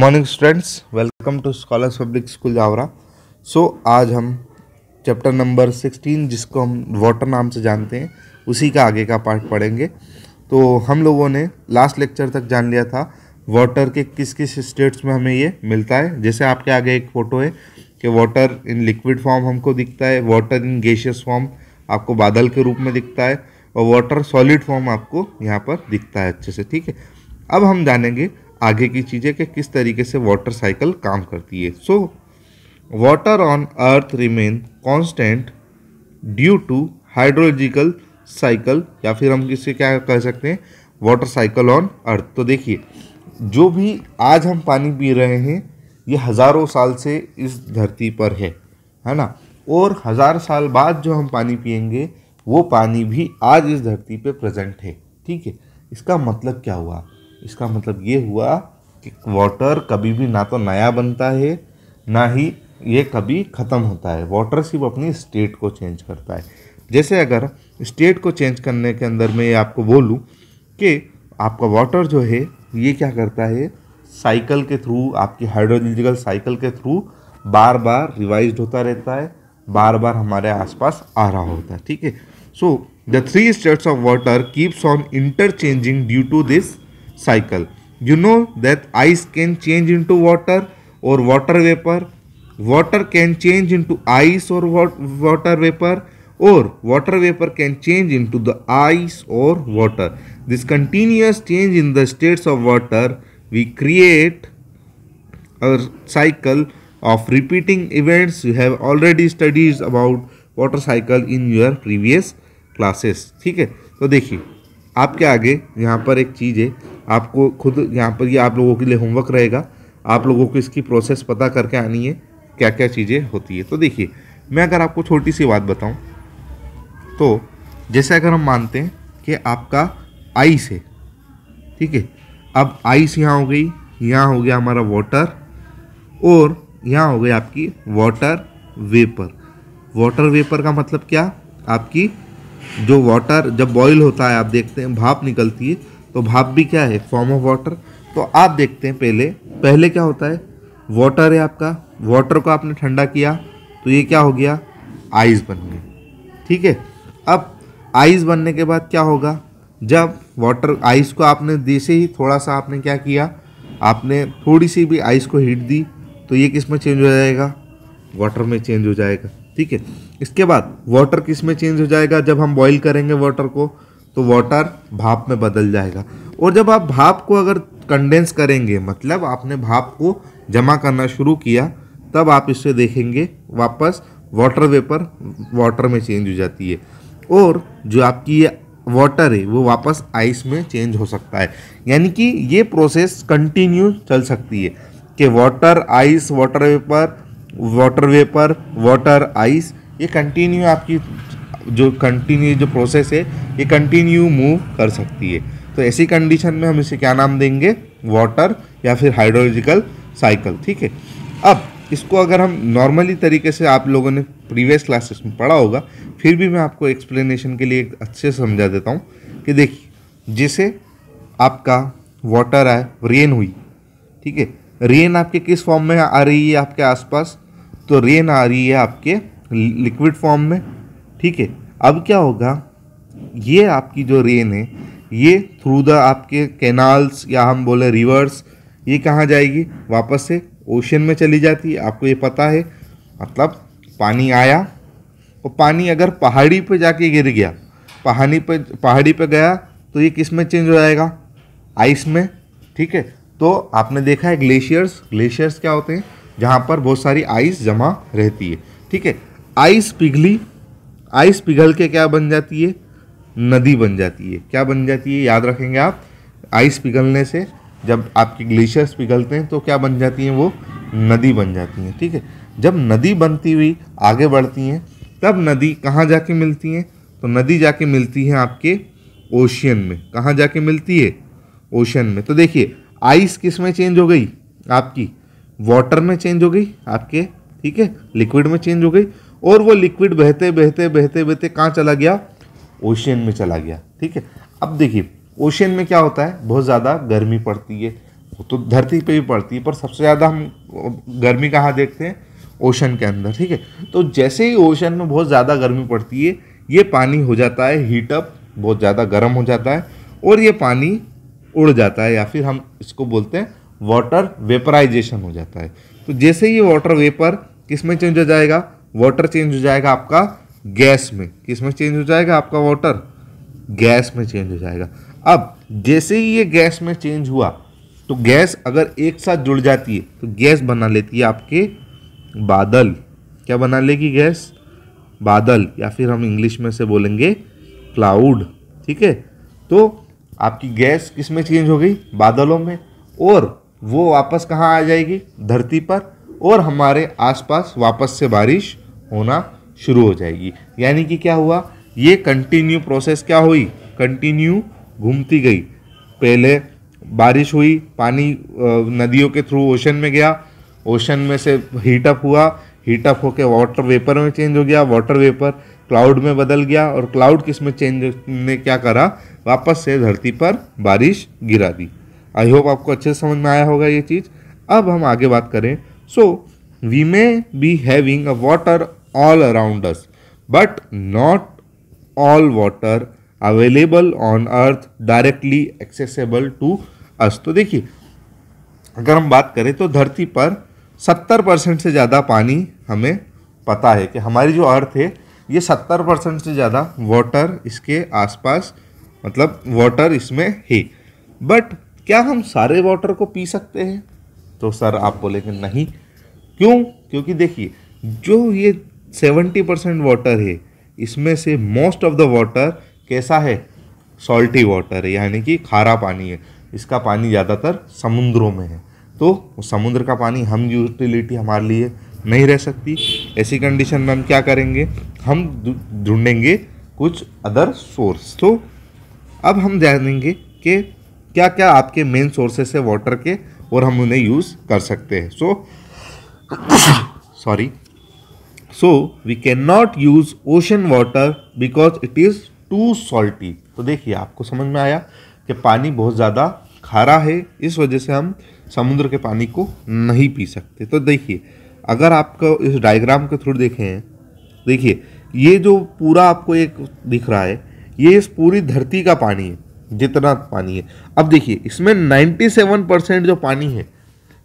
Morning students, welcome to scholars public school Jaora. आज हम chapter number 16 जिसको हम वाटर नाम से जानते हैं उसी का आगे का पार्ट पढ़ेंगे। तो हम लोगों ने लास्ट लेक्चर तक जान लिया था वाटर के किस किस स्टेट्स में हमें ये मिलता है। जैसे आपके आगे एक फ़ोटो है कि वाटर इन लिक्विड फॉर्म हमको दिखता है, वाटर इन गैसियस फॉर्म आपको बादल के रूप में दिखता है और वाटर सॉलिड फॉर्म आपको यहाँ पर दिखता है अच्छे से। ठीक है, अब हम जानेंगे आगे की चीज़ें कि किस तरीके से वाटर साइकिल काम करती है। Water on earth remain constant due to hydrological cycle, या फिर हम किससे क्या कह सकते हैं, वाटर साइकिल ऑन अर्थ। तो देखिए, जो भी आज हम पानी पी रहे हैं ये हज़ारों साल से इस धरती पर है ना, और हज़ार साल बाद जो हम पानी पिएंगे वो पानी भी आज इस धरती पे प्रेजेंट है। ठीक है, इसका मतलब क्या हुआ? इसका मतलब ये हुआ कि वाटर कभी भी ना तो नया बनता है ना ही ये कभी ख़त्म होता है। वाटर सिर्फ अपनी स्टेट को चेंज करता है। जैसे अगर स्टेट को चेंज करने के अंदर मैं आपको बोलूँ कि आपका वाटर जो है ये क्या करता है, साइकिल के थ्रू, आपकी हाइड्रोलॉजिकल साइकिल के थ्रू बार बार रिवाइज्ड होता रहता है, बार बार हमारे आसपास आ रहा होता है। ठीक है, the three states of water keeps on interchanging due to this cycle. You know that ice can change into water or water vapor. Water can change into ice or water vapor, or water vapor can change into the ice or water. This continuous change in the states of water we create a cycle of repeating events. You have already studied about water cycle in your previous classes. ठीक है, तो देखिए आपके आगे यहाँ पर एक चीज़ है, आपको खुद यहाँ पर ये आप लोगों के लिए होमवर्क रहेगा, आप लोगों को इसकी प्रोसेस पता करके आनी है क्या क्या चीज़ें होती है। तो देखिए, मैं अगर आपको छोटी सी बात बताऊँ तो जैसे अगर हम मानते हैं कि आपका आइस है, ठीक है, अब आइस यहाँ हो गई, यहाँ हो गया हमारा वाटर, और यहाँ हो गई आपकी वाटर वेपर। वाटर वेपर का मतलब क्या, आपकी जो वाटर जब बॉईल होता है आप देखते हैं भाप निकलती है, तो भाप भी क्या है, फॉर्म ऑफ वाटर। तो आप देखते हैं पहले क्या होता है, वाटर है आपका, वाटर को आपने ठंडा किया तो ये क्या हो गया, आइस बन गया। ठीक है, अब आइस बनने के बाद क्या होगा, जब वाटर आइस को आपने जैसे ही थोड़ा सा आपने क्या किया, आपने थोड़ी सी भी आइस को हीट दी तो ये किस में चेंज हो जाएगा, वाटर में चेंज हो जाएगा। ठीक है, इसके बाद वाटर किस में चेंज हो जाएगा, जब हम बॉईल करेंगे वाटर को तो वाटर भाप में बदल जाएगा। और जब आप भाप को अगर कंडेंस करेंगे, मतलब आपने भाप को जमा करना शुरू किया, तब आप इससे देखेंगे वापस वाटर वेपर वाटर में चेंज हो जाती है, और जो आपकी ये वाटर है वो वापस आइस में चेंज हो सकता है। यानी कि ये प्रोसेस कंटिन्यू चल सकती है कि water ice, water vapour water ice, ये कंटिन्यू आपकी जो प्रोसेस है ये कंटिन्यू मूव कर सकती है। तो ऐसी कंडीशन में हम इसे क्या नाम देंगे, वाटर या फिर हाइड्रोलॉजिकल साइकिल। ठीक है, अब इसको अगर हम नॉर्मली तरीके से, आप लोगों ने प्रीवियस क्लासेस में पढ़ा होगा, फिर भी मैं आपको एक्सप्लेनेशन के लिए अच्छे से समझा देता हूँ कि देखिए, जैसे आपका वाटर आए, रेन हुई, ठीक है, रेन आपके किस फॉर्म में आ रही है आपके आसपास, तो रेन आ रही है आपके लिक्विड फॉर्म में। ठीक है, अब क्या होगा, ये आपकी जो रेन है ये थ्रू द आपके कैनाल्स या हम बोले रिवर्स, ये कहाँ जाएगी, वापस से ओशन में चली जाती है। आपको ये पता है, मतलब पानी आया और पानी अगर पहाड़ी पे जाके गिर गया, पहाड़ी पे गया तो ये किस में चेंज हो जाएगा, आइस में। ठीक है, तो आपने देखा है ग्लेशियर्स क्या होते हैं, जहाँ पर बहुत सारी आइस जमा रहती है। ठीक है, आइस पिघल के क्या बन जाती है, नदी बन जाती है। क्या बन जाती है, याद रखेंगे आप, आइस पिघलने से जब आपके ग्लेशियर्स पिघलते हैं तो क्या बन जाती हैं, वो नदी बन जाती हैं। ठीक है, जब नदी बनती हुई आगे बढ़ती हैं तब नदी कहाँ जाके मिलती हैं, तो नदी जाके मिलती है आपके ओशियन में। कहाँ जाके मिलती है, ओशन में। तो देखिए, आइस किस में चेंज हो गई, आपकी वाटर में चेंज हो गई आपके, ठीक है, लिक्विड में चेंज हो गई, और वो लिक्विड बहते कहाँ चला गया, ओशियन में चला गया। ठीक है, अब देखिए ओशियन में क्या होता है, बहुत ज़्यादा गर्मी पड़ती है, वो तो धरती पे भी पड़ती है, पर सबसे ज़्यादा हम गर्मी कहाँ देखते हैं, ओशन के अंदर, ठीक है। तो जैसे ही ओशन में बहुत ज़्यादा गर्मी पड़ती है, ये पानी हो जाता है हीटअप, बहुत ज़्यादा गर्म हो जाता है और ये पानी उड़ जाता है, या फिर हम इसको बोलते हैं वाटर वेपराइजेशन हो जाता है। तो जैसे ही ये वाटर वेपर किस में चेंज हो जाएगा, वाटर चेंज हो जाएगा आपका गैस में। किस में चेंज हो जाएगा आपका वाटर, गैस में चेंज हो जाएगा। अब जैसे ही ये गैस में चेंज हुआ, तो गैस अगर एक साथ जुड़ जाती है तो गैस बना लेती है आपके बादल। क्या बना लेगी गैस, बादल, या फिर हम इंग्लिश में से बोलेंगे क्लाउड, ठीक है। तो आपकी गैस किस में चेंज हो गई, बादलों में, और वो वापस कहाँ आ जाएगी, धरती पर, और हमारे आसपास वापस से बारिश होना शुरू हो जाएगी। यानी कि क्या हुआ, ये कंटिन्यू प्रोसेस क्या हुई, कंटिन्यू घूमती गई। पहले बारिश हुई, पानी नदियों के थ्रू ओशन में गया, ओशन में से हीटअप हुआ, हीटअप होकर वाटर वेपर में चेंज हो गया, वाटर वेपर क्लाउड में बदल गया, और क्लाउड किस में चेंज ने क्या करा, वापस से धरती पर बारिश गिरा दी। आई होप आपको अच्छे से समझ में आया होगा ये चीज़। अब हम आगे बात करें। So we may be having a water all around us, but not all water available on earth directly accessible to us. तो देखिए, अगर हम बात करें तो धरती पर 70% से ज़्यादा पानी हमें पता है कि हमारी जो अर्थ है ये 70% से ज़्यादा वाटर इसके आसपास, मतलब वाटर इसमें है। बट क्या हम सारे वाटर को पी सकते हैं, तो सर आप बोलेंगे नहीं। क्यों, क्योंकि देखिए जो ये 70% वाटर है, इसमें से मोस्ट ऑफ द वाटर कैसा है, सॉल्टी वाटर है, यानी कि खारा पानी है। इसका पानी ज़्यादातर समुद्रों में है, तो समुद्र का पानी हम यूटिलिटी हमारे लिए नहीं रह सकती। ऐसी कंडीशन में हम क्या करेंगे, हम ढूंढेंगे कुछ अदर सोर्स। तो अब हम जानेंगे कि क्या क्या आपके मेन सोर्सेस है वाटर के, और हम उन्हें यूज़ कर सकते हैं। So we can not use ocean water because it is too salty. तो देखिए, आपको समझ में आया कि पानी बहुत ज़्यादा खारा है, इस वजह से हम समुद्र के पानी को नहीं पी सकते। तो देखिए, अगर आपको इस डायग्राम के थ्रू देखें, देखिए ये जो पूरा आपको एक दिख रहा है, ये इस पूरी धरती का पानी है, जितना पानी है। अब देखिए, इसमें 97% जो पानी है,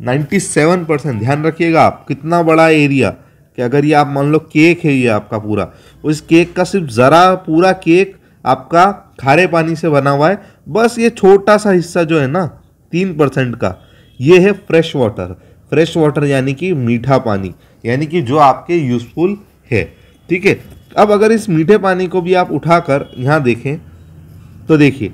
97%, ध्यान रखिएगा आप, कितना बड़ा एरिया, कि अगर ये आप मान लो केक है, ये आपका पूरा, उस केक का सिर्फ ज़रा, पूरा केक आपका खारे पानी से बना हुआ है। बस ये छोटा सा हिस्सा जो है ना 3% का, ये है फ्रेश वाटर। फ्रेश वाटर यानी कि मीठा पानी, यानी कि जो आपके यूजफुल है, ठीक है। अब अगर इस मीठे पानी को भी आप उठाकर यहाँ देखें तो देखिए,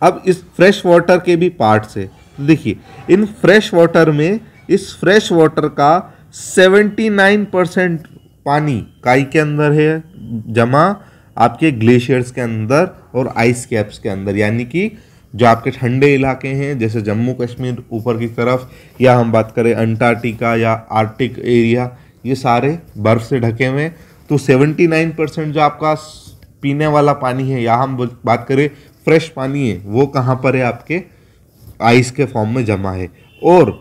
अब इस फ्रेश वाटर के भी पार्ट्स है। तो देखिए, इन फ्रेश वाटर में, इस फ्रेश वाटर का 79% पानी काई के अंदर है जमा, आपके ग्लेशियर्स के अंदर और आइस कैप्स के अंदर, यानी कि जो आपके ठंडे इलाके हैं जैसे जम्मू कश्मीर ऊपर की तरफ, या हम बात करें अंटार्कटिका या आर्कटिक एरिया, ये सारे बर्फ़ से ढके हुए हैं। तो 79% जो आपका पीने वाला पानी है, या हम बात करें फ्रेश पानी है, वो कहाँ पर है, आपके आइस के फॉर्म में जमा है। और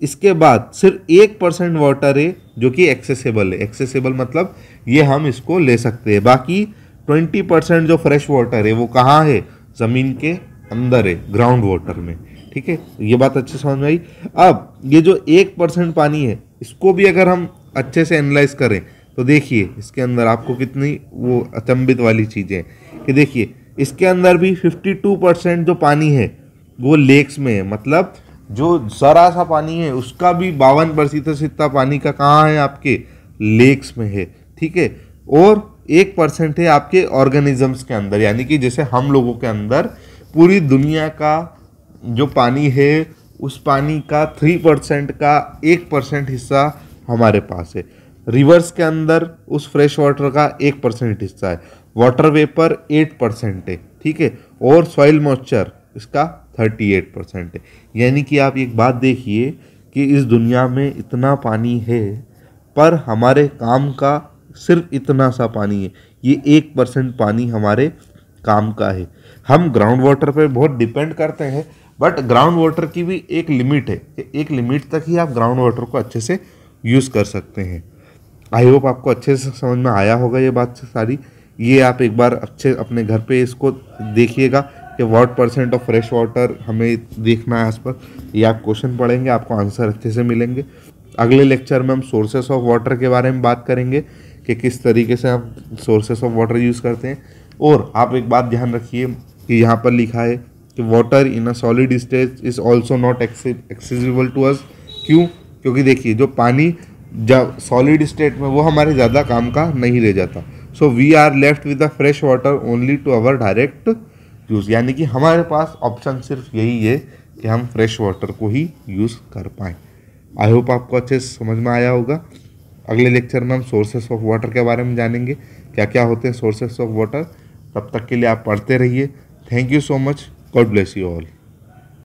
इसके बाद सिर्फ 1% वाटर है जो कि एक्सेसिबल है। एक्सेसिबल मतलब ये हम इसको ले सकते हैं। बाकी 20% जो फ्रेश वाटर है वो कहाँ है, ज़मीन के अंदर है, ग्राउंड वाटर में, ठीक है। ये बात अच्छे समझ में आई। अब ये जो 1% पानी है, इसको भी अगर हम अच्छे से एनालाइज करें तो देखिए, इसके अंदर आपको कितनी वो अचंभित वाली चीज़ें हैं कि देखिए, इसके अंदर भी 52% जो पानी है वो लेक्स में है। मतलब जो ज़रा सा पानी है उसका भी 52% इतना पानी का कहाँ है, आपके लेक्स में है, ठीक है। और 1% है आपके ऑर्गेनिजम्स के अंदर, यानी कि जैसे हम लोगों के अंदर पूरी दुनिया का जो पानी है, उस पानी का 3% का 1% हिस्सा हमारे पास है। रिवर्स के अंदर उस फ्रेश वाटर का 1% हिस्सा है। वाटर वेपर 8% है, ठीक है। और सॉइल मॉइस्चर इसका 38% है। यानी कि आप एक बात देखिए कि इस दुनिया में इतना पानी है, पर हमारे काम का सिर्फ इतना सा पानी है। ये 1% पानी हमारे काम का है। हम ग्राउंड वाटर पे बहुत डिपेंड करते हैं, बट ग्राउंड वाटर की भी एक लिमिट है कि एक लिमिट तक ही आप ग्राउंड वाटर को अच्छे से यूज़ कर सकते हैं। आई होप आपको अच्छे से समझ में आया होगा ये बात सारी। ये आप एक बार अच्छे अपने घर पे इसको देखिएगा कि व्हाट % ऑफ फ्रेश वाटर हमें देखना है आस पर। ये आप क्वेश्चन पढ़ेंगे, आपको आंसर अच्छे से मिलेंगे। अगले लेक्चर में हम सोर्सेस ऑफ वाटर के बारे में बात करेंगे कि किस तरीके से हम सोर्सेस ऑफ वाटर यूज़ करते हैं। और आप एक बात ध्यान रखिए कि यहाँ पर लिखा है कि water in a solid state is also not accessible to us. क्यों? क्योंकि देखिए जो पानी जब सॉलिड स्टेट में वो हमारे ज़्यादा काम का नहीं रह जाता। So we are left with the fresh water only to our direct use, यानी कि हमारे पास ऑप्शन सिर्फ यही है कि हम फ्रेश वाटर को ही यूज़ कर पाएँ। आई होप आपको अच्छे से समझ में आया होगा। अगले लेक्चर में हम सोर्सेस ऑफ वाटर के बारे में जानेंगे, क्या क्या होते हैं सोर्सेस ऑफ वाटर। तब तक के लिए आप पढ़ते रहिए। Thank you so much. God bless you all.